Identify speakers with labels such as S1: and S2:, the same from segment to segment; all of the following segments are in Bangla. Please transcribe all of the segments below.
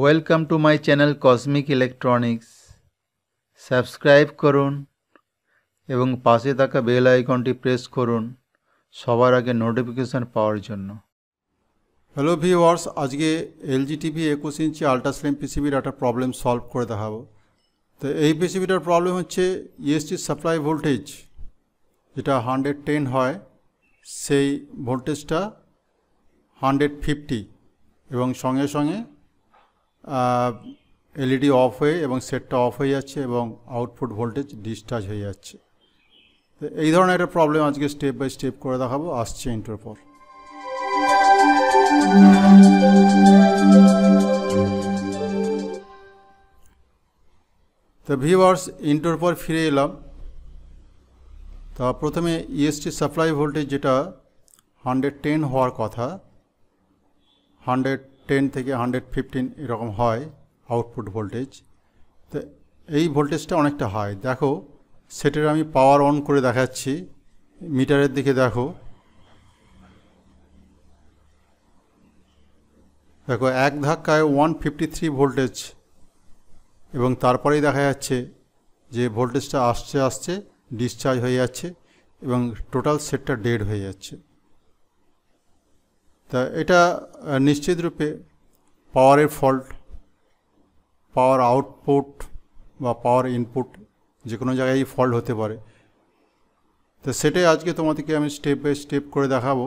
S1: Welcome to my channel cosmic electronics. Subscribe করুন এবং পাশে থাকা বেল আইকনটি প্রেস করুন সবার আগে নোটিফিকেশন পাওয়ার জন্য।
S2: হ্যালো ভিউয়ার্স, আজকে এলজি টিভি 21 ইঞ্চি আল্ট্রা স্লিম পিসিবির একটা প্রবলেম সলভ করে দেখাবো। তো এই পিসিবিটার প্রবলেম হচ্ছে ইএসটি সাপ্লাই ভোল্টেজ যেটা 110 হয়, সেই ভোল্টেজটা 150 এবং সঙ্গে সঙ্গে এলইডি অফ হয়ে এবং সেটটা অফ হয়ে যাচ্ছে এবং আউটপুট ভোল্টেজ ডিসচার্জ হয়ে যাচ্ছে। তো এই ধরনের একটা প্রবলেম আজকে স্টেপ বাই স্টেপ করে দেখাবো, আসছে ইন্টার পর। তো ভিউয়ার্স, ইন্টার পর ফিরে এলাম। তা প্রথমে ইএসটি সাপ্লাই ভোল্টেজ যেটা 110 হওয়ার কথা, 110 থেকে 115 এরকম হয় আউটপুট ভোল্টেজ। তো এই ভোল্টেজটা অনেকটা হাই। দেখো, সেটের আমি পাওয়ার অন করে দেখাচ্ছি, মিটারের দিকে দেখো। দেখো, এক ধাক্কায় 153 ভোল্টেজ এবং তারপরেই দেখা যাচ্ছে যে ভোল্টেজটা আস্তে আস্তে ডিসচার্জ হয়ে যাচ্ছে এবং টোটাল সেটটা ডেড হয়ে যাচ্ছে। তা এটা নিশ্চিত রূপে পাওয়ারের ফল্ট, পাওয়ার আউটপুট বা পাওয়ার ইনপুট যে কোনো জায়গায় ফল্ট হতে পারে। তো সেটাই আজকে তোমাদেরকে আমি স্টেপ বাই স্টেপ করে দেখাবো।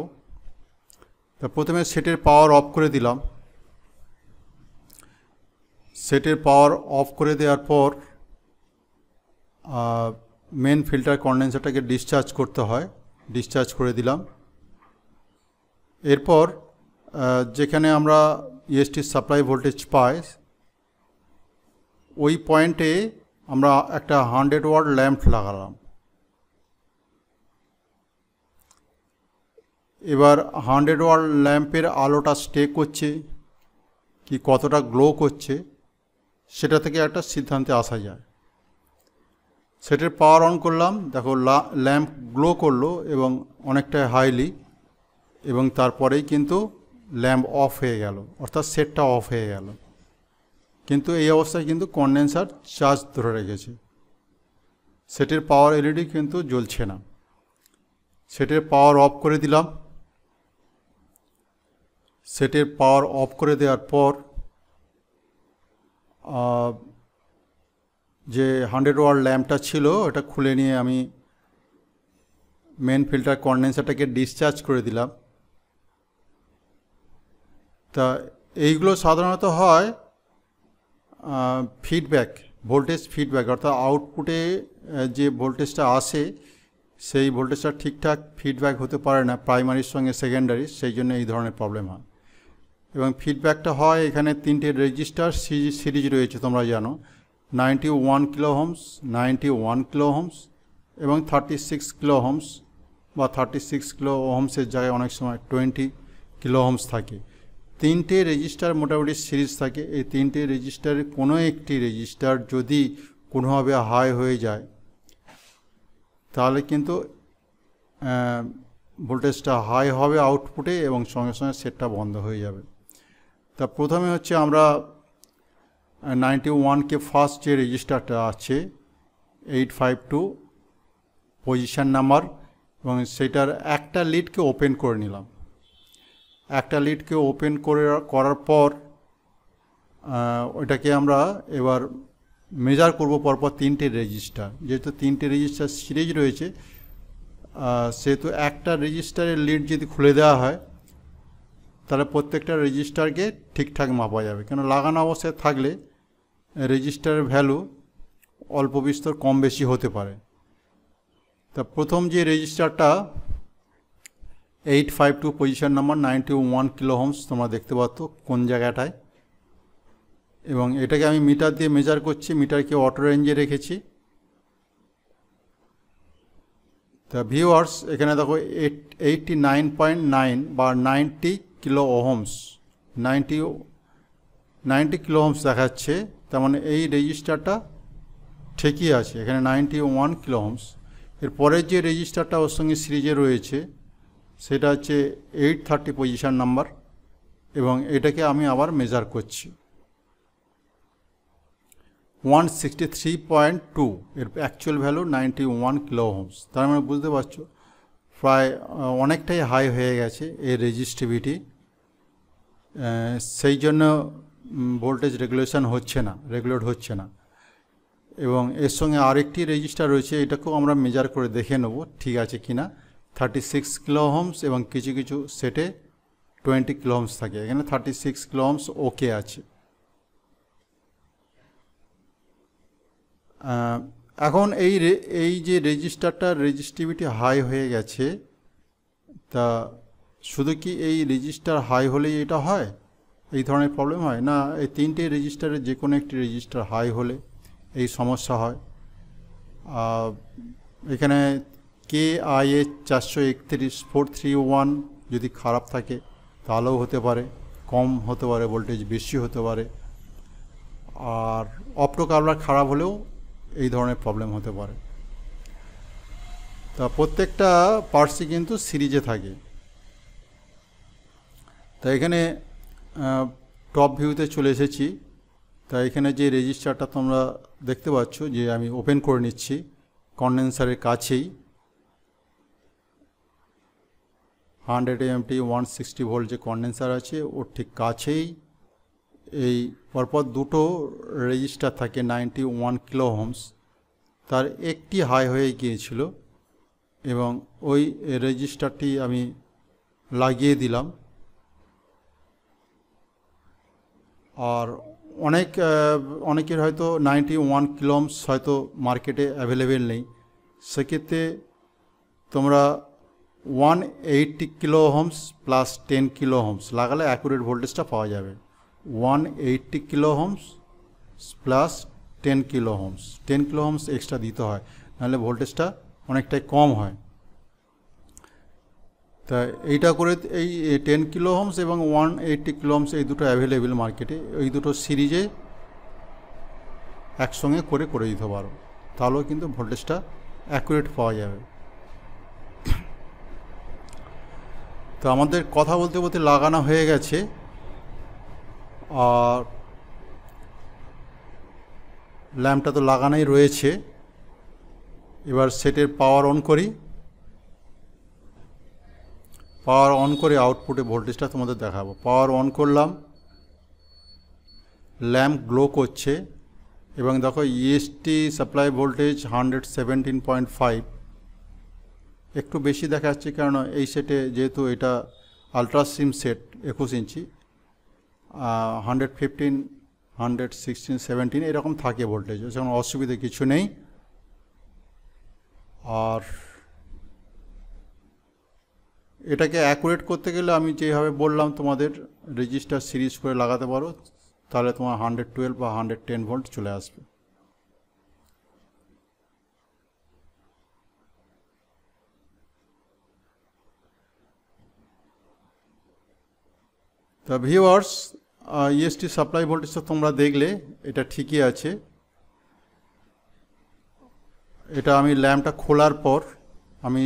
S2: তা প্রথমে সেটের পাওয়ার অফ করে দিলাম। সেটের পাওয়ার অফ করে দেওয়ার পর মেন ফিল্টার কন্ডেন্সারটাকে ডিসচার্জ করতে হয়, ডিসচার্জ করে দিলাম। এরপর যেখানে আমরা ইএসটি সাপ্লাই ভোল্টেজ পাই ওই পয়েন্টে আমরা একটা 100 ওয়াট ল্যাম্প লাগালাম। এবার 100 ওয়াট ল্যাম্পের আলোটা স্টে করছে কি কতটা গ্লো করছে সেটা থেকে একটা সিদ্ধান্তে আসা যায়। সেটের পাওয়ার অন করলাম, দেখো ল্যাম্প গ্লো করলো এবং অনেকটা হাইলি, এবং তারপরেই কিন্তু ল্যাম্প অফ হয়ে গেল, অর্থাৎ সেটটা অফ হয়ে গেল। কিন্তু এই অবস্থায় কিন্তু কন্ডেন্সার চার্জ ধরে রেখেছে, সেটের পাওয়ার এলইডি কিন্তু জ্বলছে না। সেটের পাওয়ার অফ করে দিলাম। সেটের পাওয়ার অফ করে দেওয়ার পর যে 100 ওয়াট ল্যাম্পটা ছিল ওটা খুলে নিয়ে আমি মেন ফিল্টার কন্ডেন্সারটাকে ডিসচার্জ করে দিলাম। তা এইগুলো সাধারণত হয় ফিডব্যাক, ভোল্টেজ ফিডব্যাক, অর্থাৎ আউটপুটে যে ভোল্টেজটা আসে সেই ভোল্টেজটা ঠিকঠাক ফিডব্যাক হতে পারে না প্রাইমারির সঙ্গে সেকেন্ডারি, সেই জন্য এই ধরনের প্রবলেম হয়। এবং ফিডব্যাকটা হয়, এখানে 3টে রেজিস্টার সিরিজ রয়েছে, তোমরা জানো, 91 কিলো হোমস, 91 কিলো হোমস এবং 36 কিলো হোমস বা 36 কিলো হোমসের জায়গায় অনেক সময় 20 কিলো হোমস থাকে। 3টে রেজিস্টার মোটামুটি সিরিজ থাকে। এই 3টে রেজিস্টারের কোনো একটি রেজিস্টার যদি কোনোভাবে হাই হয়ে যায় তাহলে কিন্তু ভোল্টেজটা হাই হবে আউটপুটে এবং সঙ্গে সঙ্গে সেটটা বন্ধ হয়ে যাবে। তা প্রথমে হচ্ছে আমরা 91কে ফার্স্ট যে রেজিস্টারটা আছে 852 পজিশন নাম্বার, এবং সেটার একটা লিডকে ওপেন করে নিলাম। একটা লিডকে ওপেন করার পর ওইটাকে আমরা এবার মেজার করব পরপর 3টে রেজিস্টার। যেহেতু 3টে রেজিস্টার সিরিজ রয়েছে, সেহেতু একটা রেজিস্টারের লিড যদি খুলে দেওয়া হয় তাহলে প্রত্যেকটা রেজিস্টারকে ঠিকঠাক মাপা যাবে, কেন লাগানো অবস্থায় থাকলে রেজিস্টারের ভ্যালু অল্প বিস্তর কম বেশি হতে পারে। তা প্রথম যে রেজিস্টারটা 852 পজিশন নাম্বার 91 কিলো হোমস, তোমরা দেখতে পাচ্ছ কোন জায়গাটায়, এবং এটাকে আমি মিটার দিয়ে মেজার করছি, মিটারকে অটো রেঞ্জে রেখেছি। তা ভিউয়ার্স, এখানে দেখো 89.9 বা 90 কিলো ওহমস, 90 কিলো ওহমস দেখাচ্ছে। তার মানে এই রেজিস্টারটা ঠিকই আছে, এখানে 91 কিলো ওহমস। এরপরের যে রেজিস্টারটা ওর সঙ্গে সিরিজে রয়েছে সেটা হচ্ছে 830 পজিশন নাম্বার, এবং এটাকে আমি আবার মেজার করছি। 163.2, এর অ্যাকচুয়াল ভ্যালু 91 কিলো ওহমস। তার মানে বুঝতে পারছো প্রায় অনেকটাই হাই হয়ে গেছে এর রেজিস্টিভিটি, সেই জন্য ভোল্টেজ রেগুলেট হচ্ছে না। এবং এর সঙ্গে আরেকটি রেজিস্টার রয়েছে, এটাকেও আমরা মেজার করে দেখে নেব ঠিক আছে কিনা। 36 কিলো ওহমস এবং কিছু কিছু সেটে 20 কিলো ওহমস থাকে, এখানে 36 কিলো ওহমস ওকে আছে। এখন এই যে রেজিস্টারটার রেজিস্টিভিটি হাই হয়ে গেছে, তা শুধু কি এই রেজিস্টার হাই হলেই এটা হয়, এই ধরনের প্রবলেম হয় না? এই তিনটে রেজিস্টারের যে কোনো একটি রেজিস্টার হাই হলে এই সমস্যা হয়। এখানে KIA 431 যদি খারাপ থাকে তাহলেও হতে পারে, কম হতে পারে, ভোল্টেজ বেশি হতে পারে। আর অপ্টোকাপলার খারাপ হলেও এই ধরনের প্রবলেম হতে পারে। তা প্রত্যেকটা পার্টসই কিন্তু সিরিজে থাকে। তা এখানে টপ ভিউতে চলে এসেছি। তা এখানে যে রেজিস্টারটা তোমরা দেখতে পাচ্ছ, যে আমি ওপেন করে নিচ্ছি কন্ডেন্সারের কাছেই, 100 AMT 160 ভোল্ট যে কন্ডেন্সার আছে ওর ঠিক কাছেই এই পরপর দুটো রেজিস্টার থাকে 91 কিলো ওহমস। তার একটি হাই হয়ে গিয়েছিল এবং ওই রেজিস্টারটি আমি লাগিয়ে দিলাম। আর অনেকের হয়তো 91 কিলো ওহমস হয়তো মার্কেটে অ্যাভেলেবেল নেই, সেক্ষেত্রে তোমরা 180 kilo Ohm's plus 10 kilo Ohm's লাগালে অ্যাকুরেট ভোল্টেজটা পাওয়া যাবে। 180 kilo Ohm's plus 10 kilo Ohm's, 10 kilo Ohm's extra দিতে হয়, নাহলে ভোল্টেজটা অনেকটাই কম হয়। তা এইটা করে এই 10 কিলো ওহমস এবং 180 কিলো ওহমস এই দুটো অ্যাভেলেবেল মার্কেটে, এই দুটো সিরিজে একসঙ্গে করে দিতে পারো, তাহলেও কিন্তু ভোল্টেজটা অ্যাকুরেট পাওয়া যাবে। তো আমাদের কথা বলতে বলতে লাগানো হয়ে গেছে। আর ল্যাম্পটা তো লাগানোই রয়েছে। এবার সেটের পাওয়ার অন করি। পাওয়ার অন করে আউটপুটে ভোল্টেজটা তোমাদের দেখাবো। পাওয়ার অন করলাম, ল্যাম্প গ্লো করছে এবং দেখো ইএসটি সাপ্লাই ভোল্টেজ 117.5, একটু বেশি দেখাচ্ছে কারণ এই সেটে যেহেতু এটা আলট্রা সিম সেট 21 ইঞ্চি, 115, 116, 17 এরকম থাকে ভোল্টেজ, সেরকম অসুবিধা কিছু নেই। আর এটাকে অ্যাকুরেট করতে গেলে আমি যেভাবে বললাম তোমাদের রেজিস্টার সিরিজ করে লাগাতে পারো, তাহলে তোমার 112 বা 110 ভোল্ট চলে আসবে। তা ভিউয়ার্স, ইএসটি সাপ্লাই ভোল্টেজটা তোমরা দেখলে এটা ঠিকই আছে। এটা আমি ল্যাম্পটা খোলার পর আমি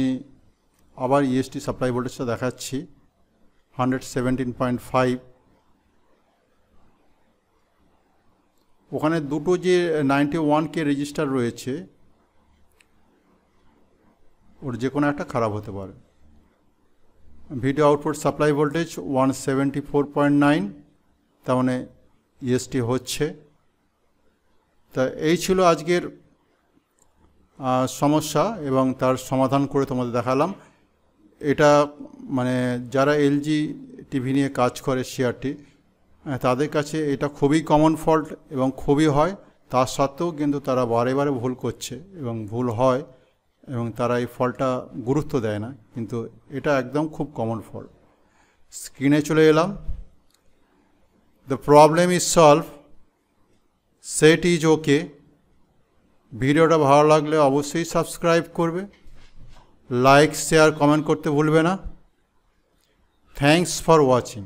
S2: আবার ইএসটি সাপ্লাই ভোল্টেজটা দেখাচ্ছি 117.5। ওখানে দুটো যে 91K রেজিস্টার রয়েছে ওর যে কোনো একটা খারাপ হতে পারে। ভিডিও আউটপুট সাপ্লাই ভোল্টেজ 174.9, তার মানে ইএসটি হচ্ছে। তা এই ছিল আজকের সমস্যা এবং তার সমাধান করে তোমাদের দেখালাম। এটা মানে যারা এলজি টিভি নিয়ে কাজ করে সিআরটি, তাদের কাছে এটা খুবই কমন ফল্ট এবং খুবই হয়, তার সত্ত্বেও কিন্তু তারা বারে বারে ভুল করছে এবং ভুল হয় এবং তারা এই ফল্টটা গুরুত্ব দেয় না, কিন্তু এটা একদম খুব কমন ফল্ট। স্ক্রিনে চলে এলাম। The problem is solve, set is okay. ভিডিওটা ভালো লাগলে অবশ্যই সাবস্ক্রাইব করবে, লাইক শেয়ার কমেন্ট করতে ভুলবে না। Thanks for watching.